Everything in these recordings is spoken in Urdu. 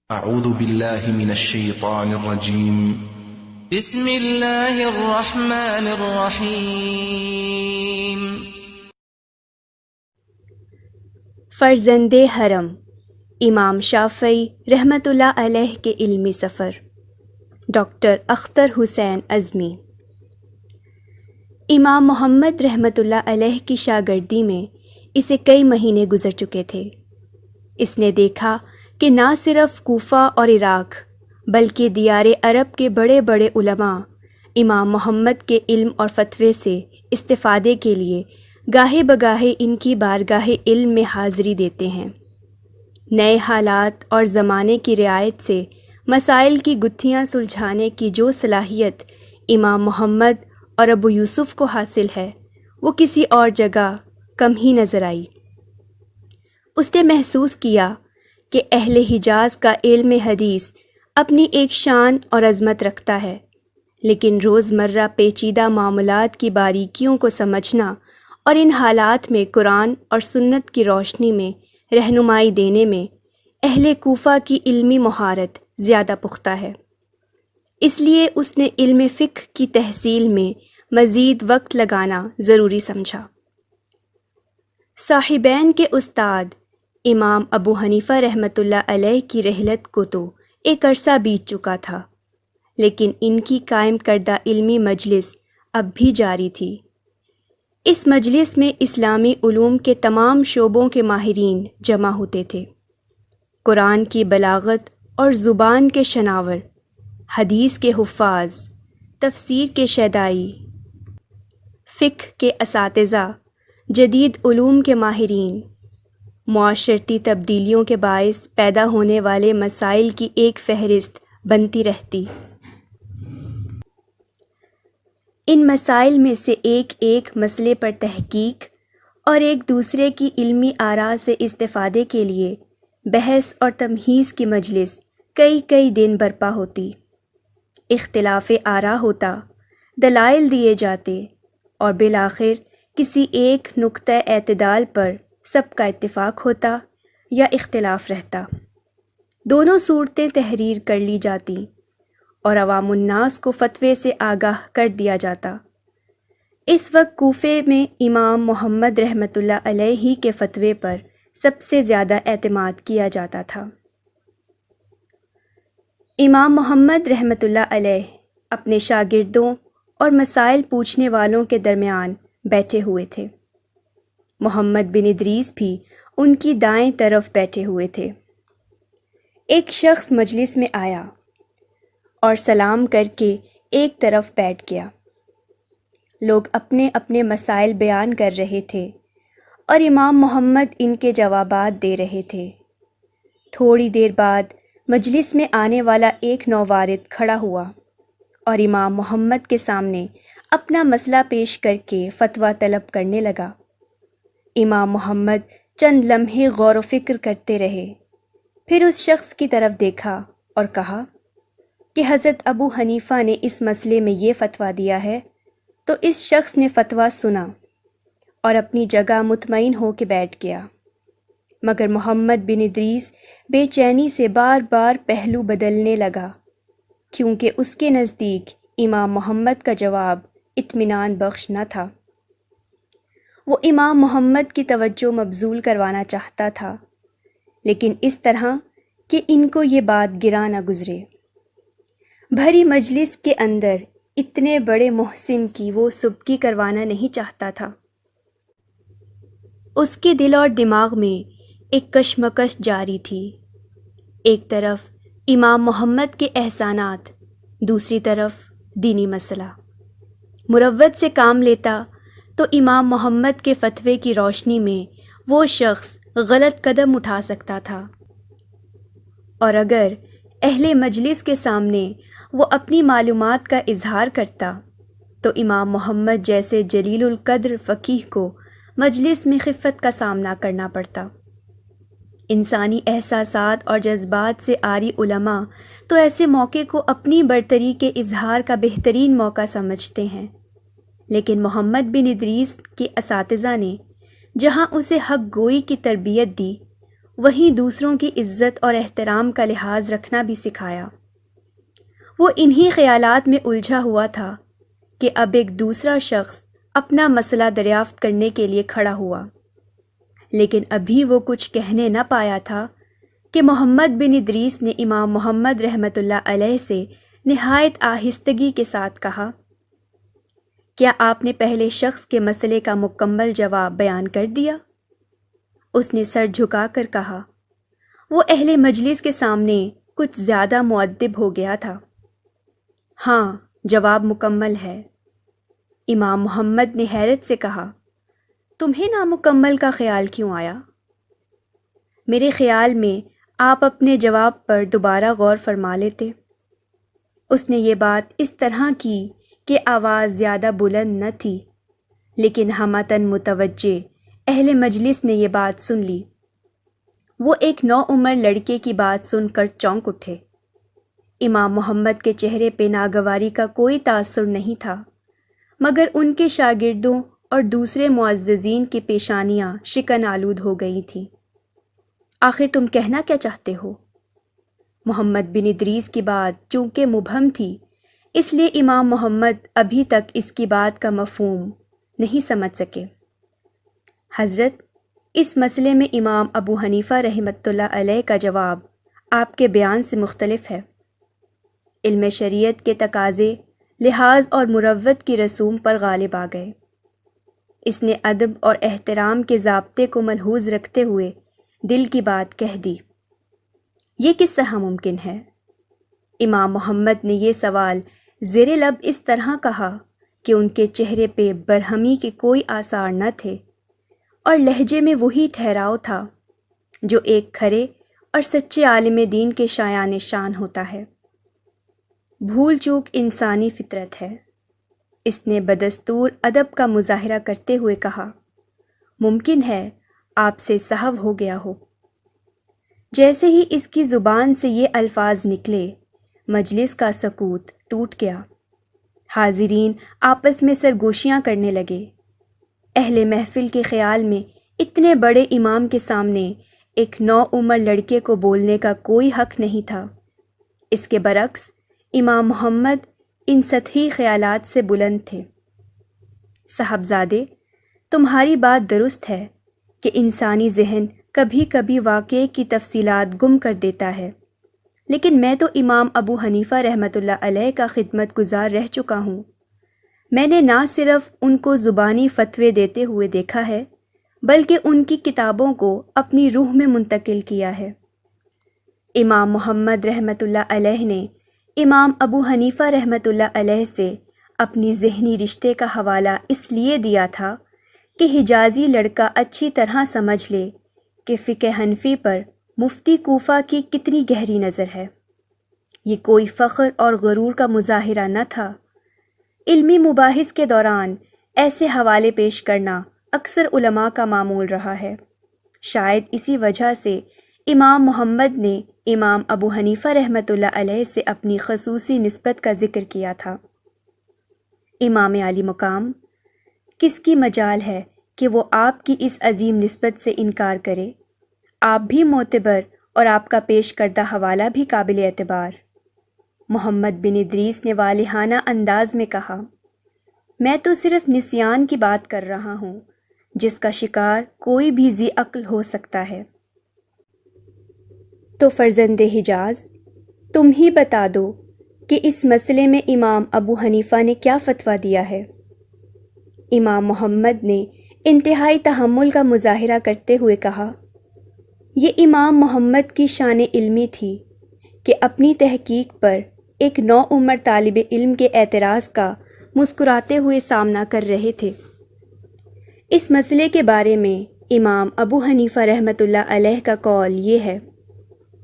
اعوذ باللہ من الشیطان الرجیم بسم اللہ الرحمن الرحیم۔ فرزند حرم امام شافعی رحمۃ اللہ علیہ کے علمی سفر، ڈاکٹر اختر حسین اعظمی۔ امام محمد رحمۃ اللہ علیہ کی شاگردی میں اسے کئی مہینے گزر چکے تھے۔ اس نے دیکھا کہ نہ صرف کوفہ اور عراق بلکہ دیار عرب کے بڑے بڑے علماء امام محمد کے علم اور فتوے سے استفادے کے لیے گاہے بگاہے ان کی بارگاہ علم میں حاضری دیتے ہیں۔ نئے حالات اور زمانے کی رعایت سے مسائل کی گتھیاں سلجھانے کی جو صلاحیت امام محمد اور ابو یوسف کو حاصل ہے وہ کسی اور جگہ کم ہی نظر آئی۔ اس نے محسوس کیا کہ اہل حجاز کا علم حدیث اپنی ایک شان اور عظمت رکھتا ہے، لیکن روزمرہ پیچیدہ معاملات کی باریکیوں کو سمجھنا اور ان حالات میں قرآن اور سنت کی روشنی میں رہنمائی دینے میں اہل کوفہ کی علمی مہارت زیادہ پختہ ہے۔ اس لیے اس نے علم فقہ کی تحصیل میں مزید وقت لگانا ضروری سمجھا۔ صاحبین کے استاد امام ابو حنیفہ رحمۃ اللہ علیہ کی رحلت کو تو ایک عرصہ بیت چکا تھا، لیکن ان کی قائم کردہ علمی مجلس اب بھی جاری تھی۔ اس مجلس میں اسلامی علوم کے تمام شعبوں کے ماہرین جمع ہوتے تھے۔ قرآن کی بلاغت اور زبان کے شناور، حدیث کے حفاظ، تفسیر کے شیدائی، فقہ کے اساتذہ، جدید علوم کے ماہرین، معاشرتی تبدیلیوں کے باعث پیدا ہونے والے مسائل کی ایک فہرست بنتی رہتی۔ ان مسائل میں سے ایک ایک مسئلے پر تحقیق اور ایک دوسرے کی علمی آراء سے استفادے کے لیے بحث اور تمہیز کی مجلس کئی دن برپا ہوتی۔ اختلاف آراء ہوتا، دلائل دیے جاتے اور بالآخر کسی ایک نقطہ اعتدال پر سب کا اتفاق ہوتا یا اختلاف رہتا۔ دونوں صورتیں تحریر کر لی جاتی اور عوام الناس کو فتوے سے آگاہ کر دیا جاتا۔ اس وقت کوفے میں امام محمد رحمۃ اللہ علیہ ہی کے فتوے پر سب سے زیادہ اعتماد کیا جاتا تھا۔ امام محمد رحمۃ اللہ علیہ اپنے شاگردوں اور مسائل پوچھنے والوں کے درمیان بیٹھے ہوئے تھے۔ محمد بن ادریس بھی ان کی دائیں طرف بیٹھے ہوئے تھے۔ ایک شخص مجلس میں آیا اور سلام کر کے ایک طرف بیٹھ گیا۔ لوگ اپنے اپنے مسائل بیان کر رہے تھے اور امام محمد ان کے جوابات دے رہے تھے۔ تھوڑی دیر بعد مجلس میں آنے والا ایک نووارد کھڑا ہوا اور امام محمد کے سامنے اپنا مسئلہ پیش کر کے فتویٰ طلب کرنے لگا۔ امام محمد چند لمحے غور و فکر کرتے رہے، پھر اس شخص کی طرف دیکھا اور کہا کہ حضرت ابو حنیفہ نے اس مسئلے میں یہ فتویٰ دیا ہے۔ تو اس شخص نے فتویٰ سنا اور اپنی جگہ مطمئن ہو کے بیٹھ گیا، مگر محمد بن ادریس بے چینی سے بار بار پہلو بدلنے لگا، کیونکہ اس کے نزدیک امام محمد کا جواب اطمینان بخش نہ تھا۔ وہ امام محمد کی توجہ مبذول کروانا چاہتا تھا، لیکن اس طرح کہ ان کو یہ بات گراں نہ گزرے۔ بھری مجلس کے اندر اتنے بڑے محسن کی وہ سبکی کروانا نہیں چاہتا تھا۔ اس کے دل اور دماغ میں ایک کشمکش جاری تھی، ایک طرف امام محمد کے احسانات، دوسری طرف دینی مسئلہ۔ مروت سے کام لیتا تو امام محمد کے فتوے کی روشنی میں وہ شخص غلط قدم اٹھا سکتا تھا، اور اگر اہل مجلس کے سامنے وہ اپنی معلومات کا اظہار کرتا تو امام محمد جیسے جلیل القدر فقیہ کو مجلس میں خفت کا سامنا کرنا پڑتا۔ انسانی احساسات اور جذبات سے عاری علماء تو ایسے موقع کو اپنی برتری کے اظہار کا بہترین موقع سمجھتے ہیں، لیکن محمد بن ادریس کے اساتذہ نے جہاں اسے حق گوئی کی تربیت دی، وہیں دوسروں کی عزت اور احترام کا لحاظ رکھنا بھی سکھایا۔ وہ انہی خیالات میں الجھا ہوا تھا کہ اب ایک دوسرا شخص اپنا مسئلہ دریافت کرنے کے لیے کھڑا ہوا، لیکن ابھی وہ کچھ کہنے نہ پایا تھا کہ محمد بن ادریس نے امام محمد رحمۃ اللہ علیہ سے نہایت آہستگی کے ساتھ کہا، کیا آپ نے پہلے شخص کے مسئلے کا مکمل جواب بیان کر دیا؟ اس نے سر جھکا کر کہا۔ وہ اہل مجلس کے سامنے کچھ زیادہ مؤدب ہو گیا تھا۔ ہاں، جواب مکمل ہے۔ امام محمد نے حیرت سے کہا، تمہیں نامکمل کا خیال کیوں آیا؟ میرے خیال میں آپ اپنے جواب پر دوبارہ غور فرما لیتے۔ اس نے یہ بات اس طرح کی کہ آواز زیادہ بلند نہ تھی، لیکن ہمتاً متوجہ اہل مجلس نے یہ بات سن لی۔ وہ ایک نوعمر لڑکے کی بات سن کر چونک اٹھے۔ امام محمد کے چہرے پہ ناگواری کا کوئی تاثر نہیں تھا، مگر ان کے شاگردوں اور دوسرے معززین کی پیشانیاں شکن آلود ہو گئی تھیں۔ آخر تم کہنا کیا چاہتے ہو؟ محمد بن ادریس کی بات چونکہ مبہم تھی، اس لیے امام محمد ابھی تک اس کی بات کا مفہوم نہیں سمجھ سکے۔ حضرت، اس مسئلے میں امام ابو حنیفہ رحمۃ اللہ علیہ کا جواب آپ کے بیان سے مختلف ہے۔ علم شریعت کے تقاضے، لحاظ اور مروت کی رسوم پر غالب آ گئے۔ اس نے ادب اور احترام کے ضابطے کو ملحوظ رکھتے ہوئے دل کی بات کہہ دی۔ یہ کس طرح ممکن ہے؟ امام محمد نے یہ سوال زیر لب اس طرح کہا کہ ان کے چہرے پہ برہمی کے کوئی آثار نہ تھے، اور لہجے میں وہی ٹھہراؤ تھا جو ایک کھرے اور سچے عالم دین کے شایان شان ہوتا ہے۔ بھول چوک انسانی فطرت ہے۔ اس نے بدستور ادب کا مظاہرہ کرتے ہوئے کہا، ممکن ہے آپ سے سہو ہو گیا ہو۔ جیسے ہی اس کی زبان سے یہ الفاظ نکلے، مجلس کا سکوت ٹوٹ گیا۔ حاضرین آپس میں سرگوشیاں کرنے لگے۔ اہل محفل کے خیال میں اتنے بڑے امام کے سامنے ایک نوعمر لڑکے کو بولنے کا کوئی حق نہیں تھا۔ اس کے برعکس امام محمد ان سطحی خیالات سے بلند تھے۔ صاحبزادے، تمہاری بات درست ہے کہ انسانی ذہن کبھی کبھی واقعے کی تفصیلات گم کر دیتا ہے، لیکن میں تو امام ابو حنیفہ رحمۃ اللہ علیہ کا خدمت گزار رہ چکا ہوں۔ میں نے نہ صرف ان کو زبانی فتوے دیتے ہوئے دیکھا ہے، بلکہ ان کی کتابوں کو اپنی روح میں منتقل کیا ہے۔ امام محمد رحمۃ اللہ علیہ نے امام ابو حنیفہ رحمۃ اللہ علیہ سے اپنی ذہنی رشتے کا حوالہ اس لیے دیا تھا کہ حجازی لڑکا اچھی طرح سمجھ لے کہ فقہ حنفی پر مفتی کوفہ کی کتنی گہری نظر ہے۔ یہ کوئی فخر اور غرور کا مظاہرہ نہ تھا۔ علمی مباحث کے دوران ایسے حوالے پیش کرنا اکثر علماء کا معمول رہا ہے۔ شاید اسی وجہ سے امام محمد نے امام ابو حنیفہ رحمۃ اللہ علیہ سے اپنی خصوصی نسبت کا ذکر کیا تھا۔ امام عالی مقام، کس کی مجال ہے کہ وہ آپ کی اس عظیم نسبت سے انکار کرے؟ آپ بھی معتبر اور آپ کا پیش کردہ حوالہ بھی قابل اعتبار۔ محمد بن ادریس نے والہانہ انداز میں کہا، میں تو صرف نسیان کی بات کر رہا ہوں، جس کا شکار کوئی بھی ذی عقل ہو سکتا ہے۔ تو فرزند حجاز، تم ہی بتا دو کہ اس مسئلے میں امام ابو حنیفہ نے کیا فتویٰ دیا ہے؟ امام محمد نے انتہائی تحمل کا مظاہرہ کرتے ہوئے کہا، یہ امام محمد کی شان علمی تھی کہ اپنی تحقیق پر ایک نوعمر طالب علم کے اعتراض کا مسکراتے ہوئے سامنا کر رہے تھے۔ اس مسئلے کے بارے میں امام ابو حنیفہ رحمۃ اللہ علیہ کا قول یہ ہے۔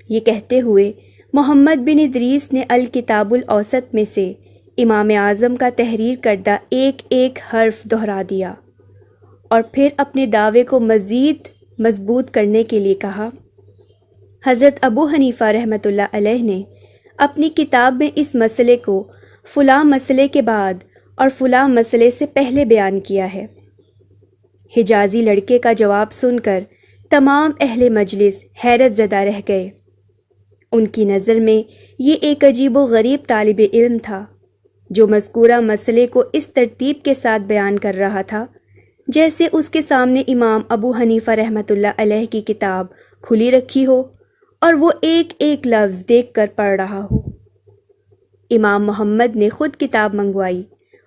یہ کہتے ہوئے محمد بن ادریس نے الکتاب الاوسط میں سے امام اعظم کا تحریر کردہ ایک ایک حرف دہرا دیا اور پھر اپنے دعوے کو مزید مضبوط کرنے کے لیے کہا، حضرت ابو حنیفہ رحمۃ اللہ علیہ نے اپنی کتاب میں اس مسئلے کو فلاں مسئلے کے بعد اور فلاں مسئلے سے پہلے بیان کیا ہے۔ حجازی لڑکے کا جواب سن کر تمام اہل مجلس حیرت زدہ رہ گئے۔ ان کی نظر میں یہ ایک عجیب و غریب طالب علم تھا جو مذکورہ مسئلے کو اس ترتیب کے ساتھ بیان کر رہا تھا جیسے اس کے سامنے امام ابو حنیفہ رحمۃ اللہ علیہ کی کتاب کھلی رکھی ہو اور وہ ایک ایک لفظ دیکھ کر پڑھ رہا ہو۔ امام محمد نے خود کتاب منگوائی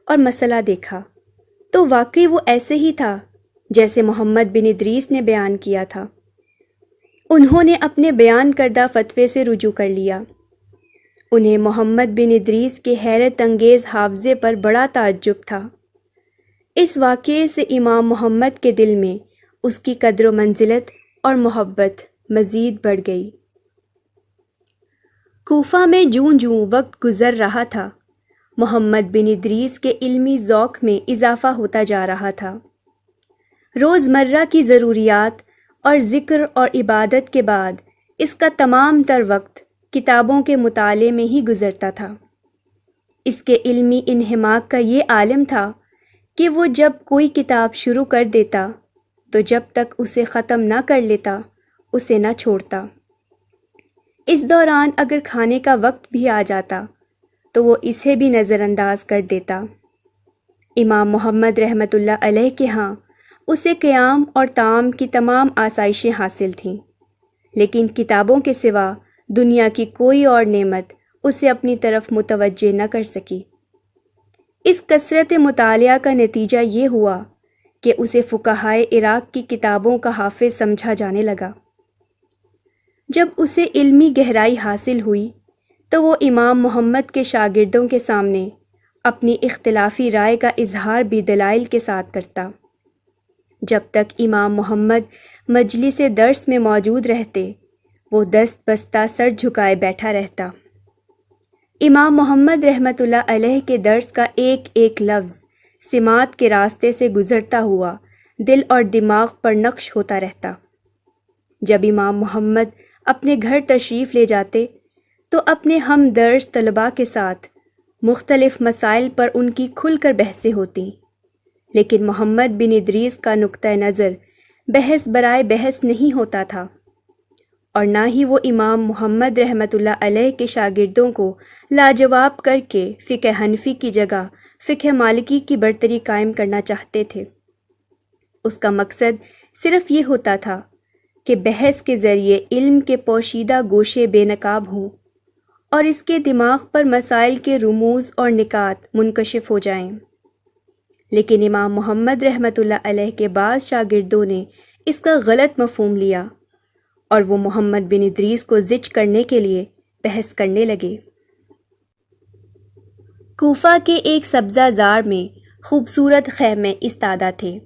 اور مسئلہ دیکھا تو واقعی وہ ایسے ہی تھا جیسے محمد بن ادریس نے بیان کیا تھا۔ انہوں نے اپنے بیان کردہ فتوے سے رجوع کر لیا۔ انہیں محمد بن ادریس کے حیرت انگیز حافظے پر بڑا تعجب تھا۔ اس واقعے سے امام محمد کے دل میں اس کی قدر و منزلت اور محبت مزید بڑھ گئی۔ کوفہ میں جوں جوں وقت گزر رہا تھا، محمد بن ادریس کے علمی ذوق میں اضافہ ہوتا جا رہا تھا۔ روزمرہ کی ضروریات اور ذکر اور عبادت کے بعد اس کا تمام تر وقت کتابوں کے مطالعے میں ہی گزرتا تھا۔ اس کے علمی انہماک کا یہ عالم تھا کہ وہ جب کوئی کتاب شروع کر دیتا تو جب تک اسے ختم نہ کر لیتا اسے نہ چھوڑتا۔ اس دوران اگر کھانے کا وقت بھی آ جاتا تو وہ اسے بھی نظر انداز کر دیتا۔ امام محمد رحمۃ اللہ علیہ کے ہاں اسے قیام اور طعام کی تمام آسائشیں حاصل تھیں، لیکن کتابوں کے سوا دنیا کی کوئی اور نعمت اسے اپنی طرف متوجہ نہ کر سکی۔ اس کثرت مطالعہ کا نتیجہ یہ ہوا کہ اسے فقہائے عراق کی کتابوں کا حافظ سمجھا جانے لگا۔ جب اسے علمی گہرائی حاصل ہوئی تو وہ امام محمد کے شاگردوں کے سامنے اپنی اختلافی رائے کا اظہار بھی دلائل کے ساتھ کرتا۔ جب تک امام محمد مجلس درس میں موجود رہتے وہ دست بستہ سر جھکائے بیٹھا رہتا۔ امام محمد رحمۃ اللہ علیہ کے درس کا ایک ایک لفظ سماعت کے راستے سے گزرتا ہوا دل اور دماغ پر نقش ہوتا رہتا۔ جب امام محمد اپنے گھر تشریف لے جاتے تو اپنے ہم درس طلباء کے ساتھ مختلف مسائل پر ان کی کھل کر بحثیں ہوتیں، لیکن محمد بن ادریس کا نقطہ نظر بحث برائے بحث نہیں ہوتا تھا، اور نہ ہی وہ امام محمد رحمۃ اللہ علیہ کے شاگردوں کو لاجواب کر کے فقہ حنفی کی جگہ فقہ مالکی کی برتری قائم کرنا چاہتے تھے۔ اس کا مقصد صرف یہ ہوتا تھا کہ بحث کے ذریعے علم کے پوشیدہ گوشے بے نقاب ہوں اور اس کے دماغ پر مسائل کے رموز اور نکات منکشف ہو جائیں۔ لیکن امام محمد رحمۃ اللہ علیہ کے بعض شاگردوں نے اس کا غلط مفہوم لیا اور وہ محمد بن ادریس کو زج کرنے کے لیے بحث کرنے لگے۔ کوفہ کے ایک سبزہ زار میں خوبصورت خیمے استادہ تھے۔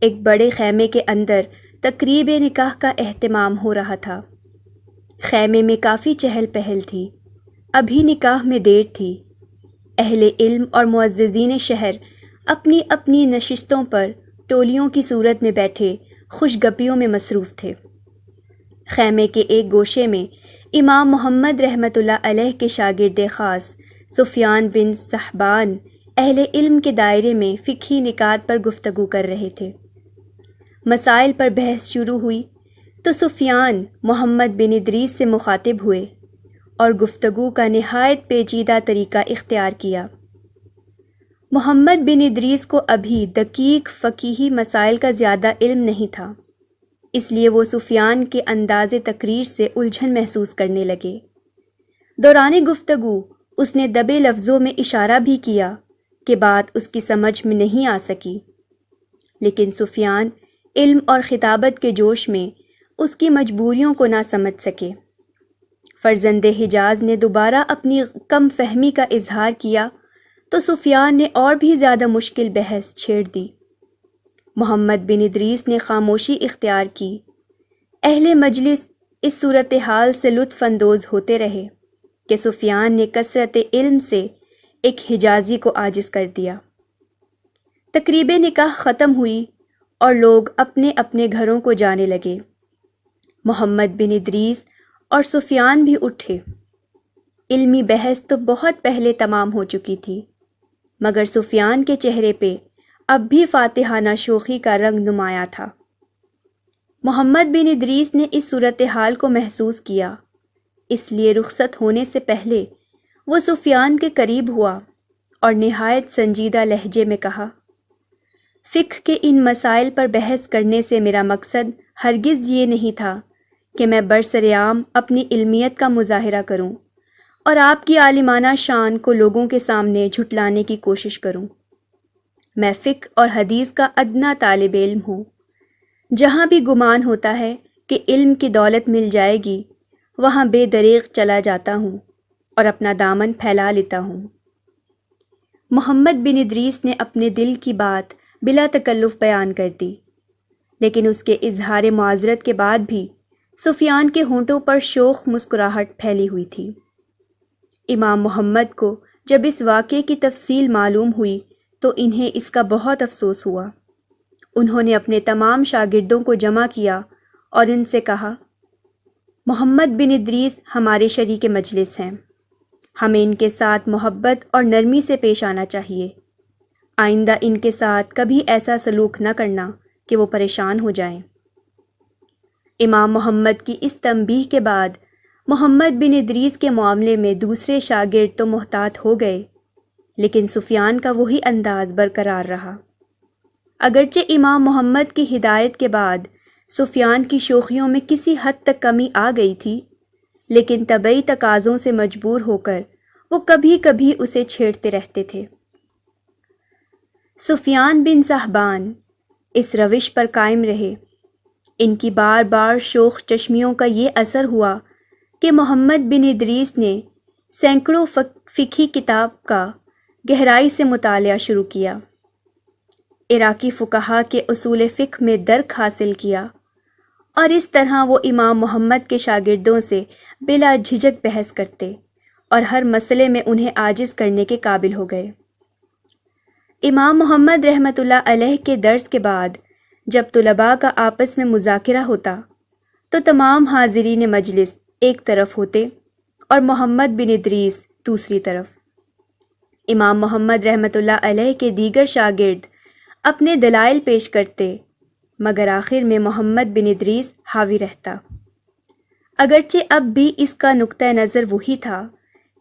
ایک بڑے خیمے کے اندر تقریب نکاح کا اہتمام ہو رہا تھا۔ خیمے میں کافی چہل پہل تھی، ابھی نکاح میں دیر تھی۔ اہل علم اور معززین شہر اپنی اپنی نشستوں پر ٹولیوں کی صورت میں بیٹھے خوش گپیوں میں مصروف تھے۔ خیمے کے ایک گوشے میں امام محمد رحمۃ اللہ علیہ کے شاگرد خاص سفیان بن صحبان اہل علم کے دائرے میں فقہی نکات پر گفتگو کر رہے تھے۔ مسائل پر بحث شروع ہوئی تو سفیان محمد بن ادریس سے مخاطب ہوئے اور گفتگو کا نہایت پیچیدہ طریقہ اختیار کیا۔ محمد بن ادریس کو ابھی دقیق فقہی مسائل کا زیادہ علم نہیں تھا، اس لیے وہ سفیان کے انداز تقریر سے الجھن محسوس کرنے لگے۔ دوران گفتگو اس نے دبے لفظوں میں اشارہ بھی کیا کہ بات اس کی سمجھ میں نہیں آ سکی، لیکن سفیان علم اور خطابت کے جوش میں اس کی مجبوریوں کو نہ سمجھ سکے۔ فرزند حجاز نے دوبارہ اپنی کم فہمی کا اظہار کیا تو سفیان نے اور بھی زیادہ مشکل بحث چھیڑ دی۔ محمد بن ادریس نے خاموشی اختیار کی۔ اہل مجلس اس صورتحال سے لطف اندوز ہوتے رہے کہ سفیان نے کثرت علم سے ایک حجازی کو عاجز کر دیا۔ تقریب نکاح ختم ہوئی اور لوگ اپنے اپنے گھروں کو جانے لگے۔ محمد بن ادریس اور سفیان بھی اٹھے۔ علمی بحث تو بہت پہلے تمام ہو چکی تھی، مگر سفیان کے چہرے پہ اب بھی فاتحانہ شوخی کا رنگ نمایاں تھا۔ محمد بن ادریس نے اس صورتحال کو محسوس کیا، اس لیے رخصت ہونے سے پہلے وہ سفیان کے قریب ہوا اور نہایت سنجیدہ لہجے میں کہا، فقہ کے ان مسائل پر بحث کرنے سے میرا مقصد ہرگز یہ نہیں تھا کہ میں برسرعام اپنی علمیت کا مظاہرہ کروں اور آپ کی عالمانہ شان کو لوگوں کے سامنے جھٹلانے کی کوشش کروں۔ میں فقہ اور حدیث کا ادنیٰ طالب علم ہوں۔ جہاں بھی گمان ہوتا ہے کہ علم کی دولت مل جائے گی، وہاں بے دریغ چلا جاتا ہوں اور اپنا دامن پھیلا لیتا ہوں۔ محمد بن ادریس نے اپنے دل کی بات بلا تکلف بیان کر دی، لیکن اس کے اظہار معذرت کے بعد بھی سفیان کے ہونٹوں پر شوخ مسکراہٹ پھیلی ہوئی تھی۔ امام محمد کو جب اس واقعے کی تفصیل معلوم ہوئی تو انہیں اس کا بہت افسوس ہوا۔ انہوں نے اپنے تمام شاگردوں کو جمع کیا اور ان سے کہا، محمد بن ادریس ہمارے شریک مجلس ہیں، ہمیں ان کے ساتھ محبت اور نرمی سے پیش آنا چاہیے۔ آئندہ ان کے ساتھ کبھی ایسا سلوک نہ کرنا کہ وہ پریشان ہو جائیں۔ امام محمد کی اس تنبیہ کے بعد محمد بن ادریس کے معاملے میں دوسرے شاگرد تو محتاط ہو گئے، لیکن سفیان کا وہی انداز برقرار رہا۔ اگرچہ امام محمد کی ہدایت کے بعد سفیان کی شوخیوں میں کسی حد تک کمی آ گئی تھی، لیکن طبعی تقاضوں سے مجبور ہو کر وہ کبھی کبھی اسے چھیڑتے رہتے تھے۔ سفیان بن صہبان اس روش پر قائم رہے۔ ان کی بار بار شوخ چشمیوں کا یہ اثر ہوا کہ محمد بن ادریس نے سینکڑوں فقہی کتاب کا گہرائی سے مطالعہ شروع کیا، عراقی فقہا کے اصول فقہ میں درک حاصل کیا، اور اس طرح وہ امام محمد کے شاگردوں سے بلا جھجک بحث کرتے اور ہر مسئلے میں انہیں عاجز کرنے کے قابل ہو گئے۔ امام محمد رحمۃ اللہ علیہ کے درس کے بعد جب طلباء کا آپس میں مذاکرہ ہوتا تو تمام حاضرین مجلس ایک طرف ہوتے اور محمد بن ادریس دوسری طرف۔ امام محمد رحمۃ اللہ علیہ کے دیگر شاگرد اپنے دلائل پیش کرتے، مگر آخر میں محمد بن ادریس حاوی رہتا۔ اگرچہ اب بھی اس کا نقطہ نظر وہی تھا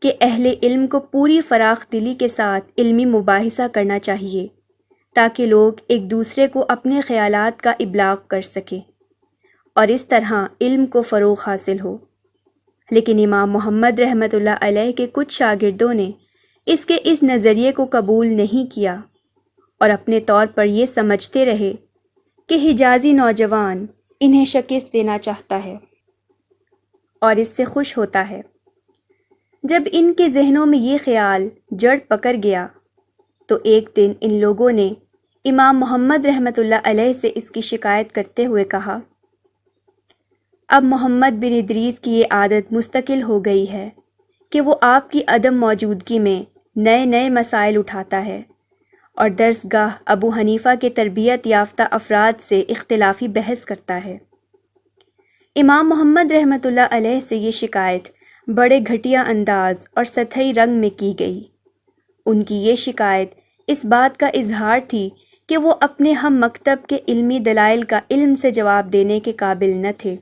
کہ اہل علم کو پوری فراخ دلی کے ساتھ علمی مباحثہ کرنا چاہیے تاکہ لوگ ایک دوسرے کو اپنے خیالات کا ابلاغ کر سکیں اور اس طرح علم کو فروغ حاصل ہو۔ لیکن امام محمد رحمۃ اللہ علیہ کے کچھ شاگردوں نے اس کے اس نظریے کو قبول نہیں کیا اور اپنے طور پر یہ سمجھتے رہے کہ حجازی نوجوان انہیں شکست دینا چاہتا ہے اور اس سے خوش ہوتا ہے۔ جب ان کے ذہنوں میں یہ خیال جڑ پکڑ گیا تو ایک دن ان لوگوں نے امام محمد رحمۃ اللہ علیہ سے اس کی شکایت کرتے ہوئے کہا، اب محمد بن ادریس کی یہ عادت مستقل ہو گئی ہے کہ وہ آپ کی عدم موجودگی میں نئے نئے مسائل اٹھاتا ہے اور درس گاہ ابو حنیفہ کے تربیت یافتہ افراد سے اختلافی بحث کرتا ہے۔ امام محمد رحمۃ اللہ علیہ سے یہ شکایت بڑے گھٹیا انداز اور سطحی رنگ میں کی گئی۔ ان کی یہ شکایت اس بات کا اظہار تھی کہ وہ اپنے ہم مکتب کے علمی دلائل کا علم سے جواب دینے کے قابل نہ تھے،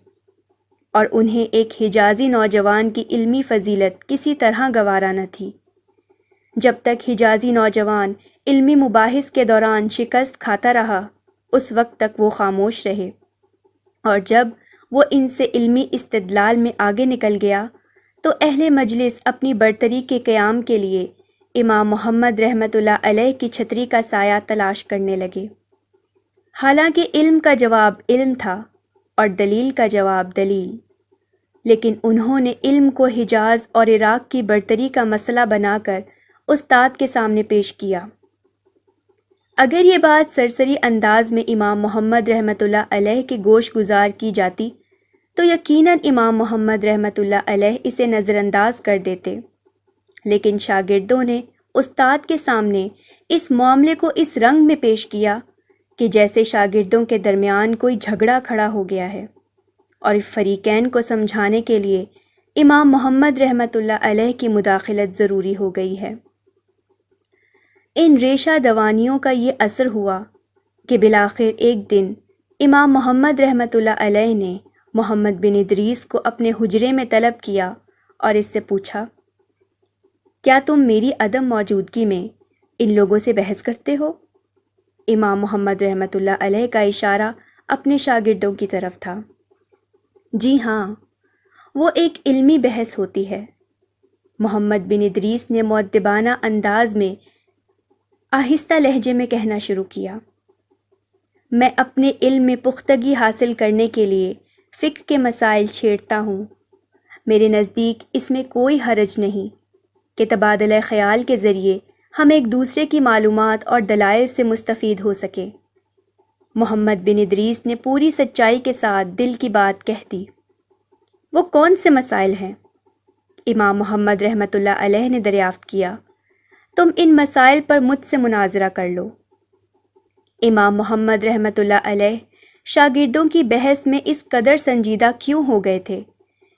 اور انہیں ایک حجازی نوجوان کی علمی فضیلت کسی طرح گوارا نہ تھی۔ جب تک حجازی نوجوان علمی مباحث کے دوران شکست کھاتا رہا، اس وقت تک وہ خاموش رہے، اور جب وہ ان سے علمی استدلال میں آگے نکل گیا تو اہل مجلس اپنی برتری کے قیام کے لیے امام محمد رحمۃ اللہ علیہ کی چھتری کا سایہ تلاش کرنے لگے۔ حالانکہ علم کا جواب علم تھا اور دلیل کا جواب دلیل، لیکن انہوں نے علم کو حجاز اور عراق کی برتری کا مسئلہ بنا کر استاد کے سامنے پیش کیا۔ اگر یہ بات سرسری انداز میں امام محمد رحمۃ اللہ علیہ کے گوش گزار کی جاتی تو یقیناً امام محمد رحمۃ اللہ علیہ اسے نظر انداز کر دیتے، لیکن شاگردوں نے استاد کے سامنے اس معاملے کو اس رنگ میں پیش کیا کہ جیسے شاگردوں کے درمیان کوئی جھگڑا کھڑا ہو گیا ہے، اور فریقین کو سمجھانے کے لیے امام محمد رحمۃ اللہ علیہ کی مداخلت ضروری ہو گئی ہے۔ ان ریشہ دوانیوں کا یہ اثر ہوا کہ بالآخر ایک دن امام محمد رحمۃ اللہ علیہ نے محمد بن ادریس کو اپنے حجرے میں طلب کیا اور اس سے پوچھا، کیا تم میری عدم موجودگی میں ان لوگوں سے بحث کرتے ہو؟ امام محمد رحمۃ اللہ علیہ کا اشارہ اپنے شاگردوں کی طرف تھا۔ جی ہاں، وہ ایک علمی بحث ہوتی ہے۔ محمد بن ادریس نے مؤدبانہ انداز میں آہستہ لہجے میں کہنا شروع کیا، میں اپنے علم میں پختگی حاصل کرنے کے لیے فقہ کے مسائل چھیڑتا ہوں۔ میرے نزدیک اس میں کوئی حرج نہیں کہ تبادلہ خیال کے ذریعے ہم ایک دوسرے کی معلومات اور دلائل سے مستفید ہو سکیں۔ محمد بن ادریس نے پوری سچائی کے ساتھ دل کی بات کہہ دی۔ وہ کون سے مسائل ہیں؟ امام محمد رحمۃ اللہ علیہ نے دریافت کیا۔ تم ان مسائل پر مجھ سے مناظرہ کر لو۔ امام محمد رحمۃ اللہ علیہ شاگردوں کی بحث میں اس قدر سنجیدہ کیوں ہو گئے تھے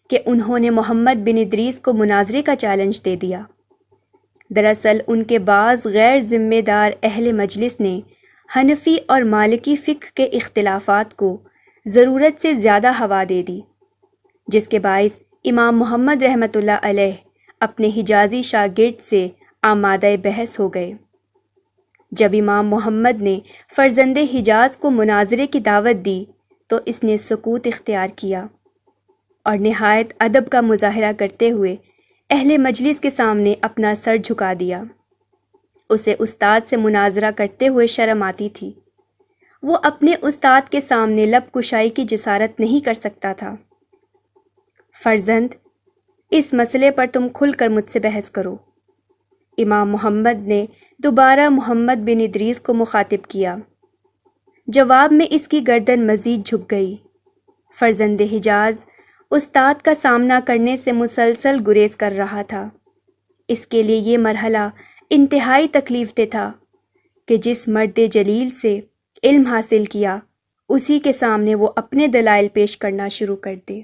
کہ انہوں نے محمد بن ادریس کو مناظرے کا چیلنج دے دیا؟ دراصل ان کے بعض غیر ذمہ دار اہل مجلس نے حنفی اور مالکی فقہ کے اختلافات کو ضرورت سے زیادہ ہوا دے دی، جس کے باعث امام محمد رحمۃ اللہ علیہ اپنے حجازی شاگرد سے آمادہ بحث ہو گئے۔ جب امام محمد نے فرزند حجاز کو مناظرے کی دعوت دی تو اس نے سکوت اختیار کیا اور نہایت ادب کا مظاہرہ کرتے ہوئے اہل مجلس کے سامنے اپنا سر جھکا دیا۔ اسے استاد سے مناظرہ کرتے ہوئے شرم آتی تھی۔ وہ اپنے استاد کے سامنے لب کشائی کی جسارت نہیں کر سکتا تھا۔ فرزند، اس مسئلے پر تم کھل کر مجھ سے بحث کرو۔ امام محمد نے دوبارہ محمد بن ادریس کو مخاطب کیا۔ جواب میں اس کی گردن مزید جھک گئی۔ فرزند حجاز استاد کا سامنا کرنے سے مسلسل گریز کر رہا تھا۔ اس کے لیے یہ مرحلہ انتہائی تکلیف دہ تھا کہ جس مرد جلیل سے علم حاصل کیا اسی کے سامنے وہ اپنے دلائل پیش کرنا شروع کر دے۔